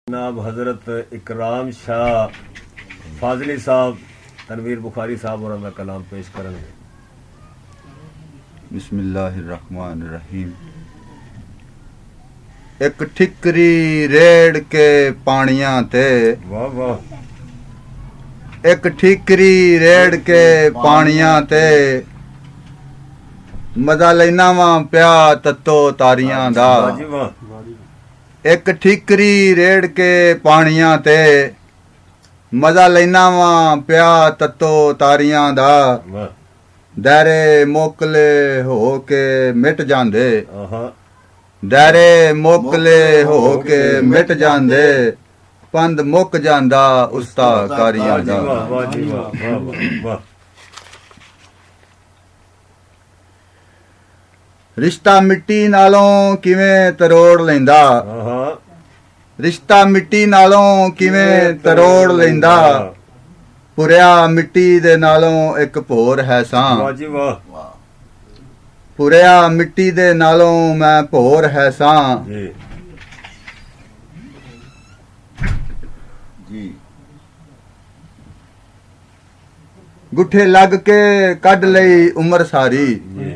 जनाब हज़रत इकराम शाह फाजली साहब तनवीर बुखारी साहब और का कलाम पेश करेंगे। बिस्मिल्लाहिर्रहमानिर्रहीम। एक ठिकरी रेड़ के पानियां ते, वाह वाह। एक ठिकरी रेड़ के पानियां ते, मजा लेना वा प्या तत्तो तारियां दा। वाह जी वाह। एक ठिकरी रेड़ के पानियां ते, मजा लेना वा प्या तत्तो तारियां दा। वाह। दैरे मोकले हो के मिट जांदे, आहा। दैरे मोकले हो के मिट जांदे, पंद मुक जांदा उस्ता कारियां वाह जी दा। वाह, वाह जी वाह, वाह वाह वाह। रिश्ता मिट्टी नालों किवें तरोड़ लैंदा, आहा। रिश्ता मिट्टी नालों किवें तरोड़ लैंदा, पुरिया मिट्टी दे नालों एक भोर है सां। वाह जी वाह। पुरिया मिट्टी दे नालों मैं भोर है सां। जी जी। गुठे लग के कढ लई उमर सारी, जी।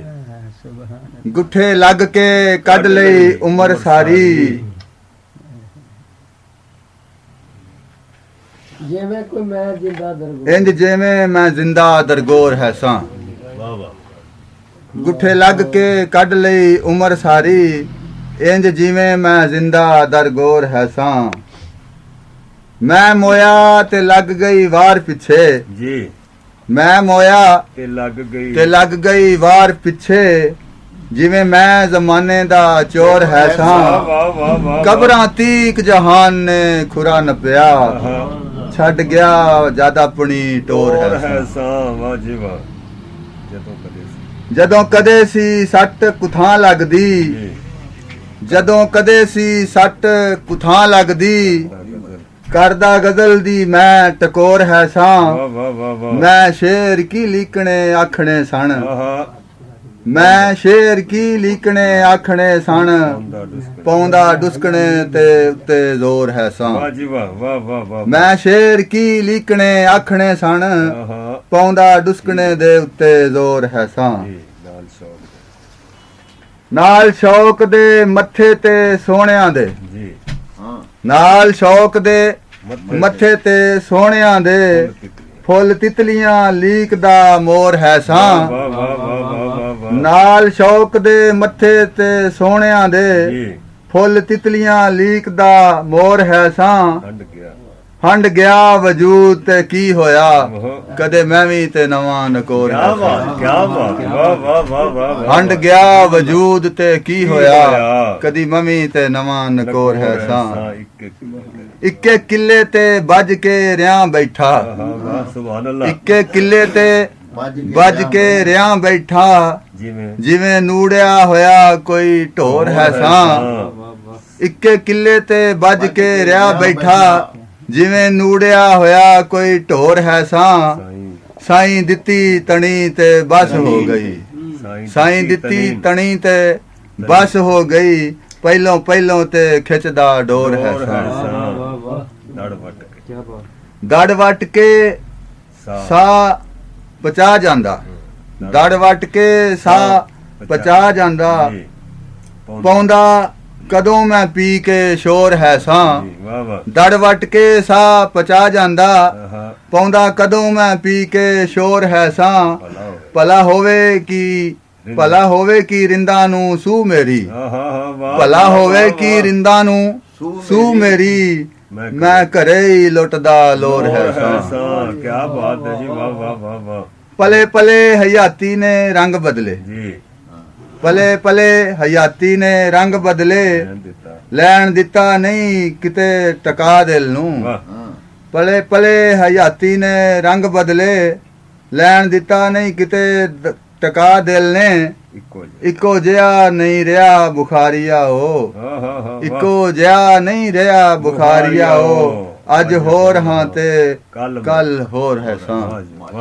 गुठे लग के कढ लई उमर सारी, जिवें कोई मैं जिंदा दरगोर, इंज जिवें मैं जिंदा दरगोर है सां। वाह वाह। गुठे लग के कढ लई उमर सारी, इंज जिवें मैं जिंदा दरगोर है सां। मैं मोया ते लग गई वार पिछे, जी। मैं मोया ते लग गई, ते लग गई वार पिछे, जिवें मैं जमाने दा चोर है वाह सां। वाह वाह वाह। कबरां तीक जहान ने खुरा नपिया, आहा। छड़ गया जद अपनी टोर और है सां। सां। वाह जी वाह। जदों कदे सी। ਜਦੋਂ ਕਦੇ ਸੀ ਸੱਟ ਕੁਥਾਂ ਲੱਗਦੀ, जी। ਜਦੋਂ ਕਦੇ ਸੀ ਸੱਟ ਕੁਥਾਂ ਲੱਗਦੀ, ਕਰਦਾ ਗਜ਼ਲ ਦੀ ਮੈਂ ਟਕੋਰ ਹੈ ਸਾਂ। वाह वाह वाह वाह। ਮੈਂ ਸ਼ੇਰ ਕੀ ਲੀਕਣੇ ਆਖਣੇ ਸਣ, आहा। ਮੈਂ ਸ਼ੇਰ ਕੀ ਲੀਕਣੇ ਆਖਣੇ ਸਣ, पाउंदा डुस्क। ਪਾਉਂਦਾ ਡੁਸਕਣੇ ਤੇ ਉੱਤੇ ਜ਼ੋਰ ਹੈ ਸਾਂ। वाह जी वाह, वाह वाह वाह। ਮੈਂ ਸ਼ੇਰ ਕੀ ਲੀਕਣੇ ਆਖਣੇ ਸਣ, आहा। ਪਾਉਂਦਾ ਡੁਸਕਣੇ ਦੇ ਉੱਤੇ ਜ਼ੋਰ ਹੈ ਸਾਂ। जी नाल शौक। ਨਾਲ ਸ਼ੌਕ ਦੇ ਮੱਥੇ ਤੇ ਸੋਹਣਿਆਂ ਦੇ, जी। ਨਾਲ ਸ਼ੌਕ ਦੇ मत्थे ਮੱਥੇ ਤੇ ਸੋਹਣਿਆਂ ਦੇ, ਫੁੱਲ ਤਿਤਲੀਆਂ ਲੀਕ ਦਾ ਮੋਰ ਹੈ ਸਾਂ। वाह वाह वाह वाह वाह वाह। ਨਾਲ ਸ਼ੌਕ ਦੇ ਮੱਥੇ ਤੇ ਸੋਹਣਿਆਂ ਦੇ, जी। ਫੁੱਲ ਤਿਤਲੀਆਂ ਲੀਕ ਦਾ ਮੋਰ ਹੈ ਸਾਂ। हंड गया। ਹੰਡ ਗਿਆ ਵਜੂਦ ਤੇ ਕੀ ਹੋਇਆ, ओहो। ਕਦੇ ਮੈਂ ਵੀ ਤੇ ਨਵਾਂ ਨਕੋਰ क्या ਹੈ बात, ਸਾਂ। क्या बात। वाह वाह वाह वाह वाह। ਹੰਡ ਗਿਆ ਵਜੂਦ ਤੇ ਕੀ ਹੋਇਆ, ਹੋਇਆ, ਕਦੀ ਮੈਂ ਵੀ ਤੇ ਨਵਾਂ ਨਕੋਰ ਹੈ ਸਾਂ। एक ਇੱਕੇ ਕਿੱਲੇ ਤੇ ਵੱਜ ਕੇ ਰਿਆਂ ਬੈਠਾ, आहा। वाह सुभान अल्लाह। ਇੱਕੇ ਕਿੱਲੇ ਤੇ ਵੱਜ ਕੇ ਰਿਆਂ ਬੈਠਾ, जी में ਜਿਵੇਂ ਨੂੜਿਆ ਹੋਇਆ ਕੋਈ ਢੋਰ ਹੈ ਸਾਂ। ਇੱਕੇ ਕਿੱਲੇ ਤੇ ਵੱਜ ਕੇ ਰਿਆਂ ਬੈਠਾ, ਜਿਵੇਂ ਨੂੜਿਆ ਹੋਇਆ ਕੋਈ ਢੋਰ ਹੈ ਸਾਂ। साईं ਸਾਈਂ ਦਿੱਤੀ ਤਣੀ ਤੇ ਬਸ ਹੋ ਗਈ, ਸਾਈਂ ਦਿੱਤੀ ਤਣੀ ਤੇ ਬਸ ਹੋ ਗਈ, ਪਹਿਲੋਂ ਪਹਿਲੋਂ ਤੇ ਖਿੱਚਦਾ ਡੋਰ ਹੈ ਸਾਂ। वाह वाह दड़ वट के क्या बात। ਦੜ ਵੱਟ ਕੇ ਸਾਹ ਪਚਾ ਜਾਂਦਾ, ਦੜ ਵੱਟ ਕੇ ਸਾਹ ਪਚਾ ਜਾਂਦਾ, जी। ਪਾਉਂਦਾ ਕਦੋਂ ਮੈਂ ਪੀ ਕੇ ਸ਼ੋਰ ਹੈ ਸਾਂ। जी, वाह वाह। ਦੜ ਵੱਟ ਕੇ ਸਾਹ ਪਚਾ ਜਾਂਦਾ, आहा। ਪਾਉਂਦਾ ਕਦੋਂ ਮੈਂ ਪੀ ਕੇ ਸ਼ੋਰ ਹੈ ਸਾਂ। भला हो। ਭਲਾ ਹੋਵੇ ਕਿ ਭਲਾ ਹੋਵੇ ਕਿ ਰਿੰਦਾਂ ਨੂੰ ਸੂ ਮੇਰੀ, आहा। वाह ਭਲਾ वाह, ਹੋਵੇ वाह, ਕਿ वाह। ਰਿੰਦਾਂ ਨੂੰ ਸੂ ਮੇਰੀ, ਮੈਂ ਘਰੇ ਹੀ ਲੁੱਟਦਾ ਲੋਰ ਹੈ ਸਾਂ। सां। क्या बात है जी। वाह वाह वाह वाह। ਪਲੇ ਪਲੇ ਹਯਾਤੀ ਨੇ ਰੰਗ ਬਦਲੇ, जी। ਪਲੇ ਪਲੇ ਹਯਾਤੀ ਨੇ ਰੰਗ ਬਦਲੇ, ध्यान देता। ਲੈਣ ਦਿੱਤਾ ਨਹੀਂ ਕਿਤੇ ਟਕਾ ਦਿਲ ਨੂੰ। वाह। ਪਲੇ ਪਲੇ ਹਯਾਤੀ ਨੇ ਰੰਗ ਬਦਲੇ, ਲੈਣ ਦਿੱਤਾ ਨਹੀਂ ਕਿਤੇ ਟਕਾ ਦਿਲ ਨੇ। इक्को जी। ਇੱਕੋ ਜਿਹਾ ਨਹੀਂ ਰਿਹਾ ਬੁਖਾਰੀਆ ਉਹ, आहा। वाह। ਇੱਕੋ ਜਿਹਾ ਨਹੀਂ ਰਿਹਾ ਬੁਖਾਰੀਆ ਉਹ, ਅੱਜ ਹੋਰ ਹਾਂ ਤੇ कल ਕੱਲ ਹੋਰ ਹੈ ਸਾਂ। वाह जी, वाह।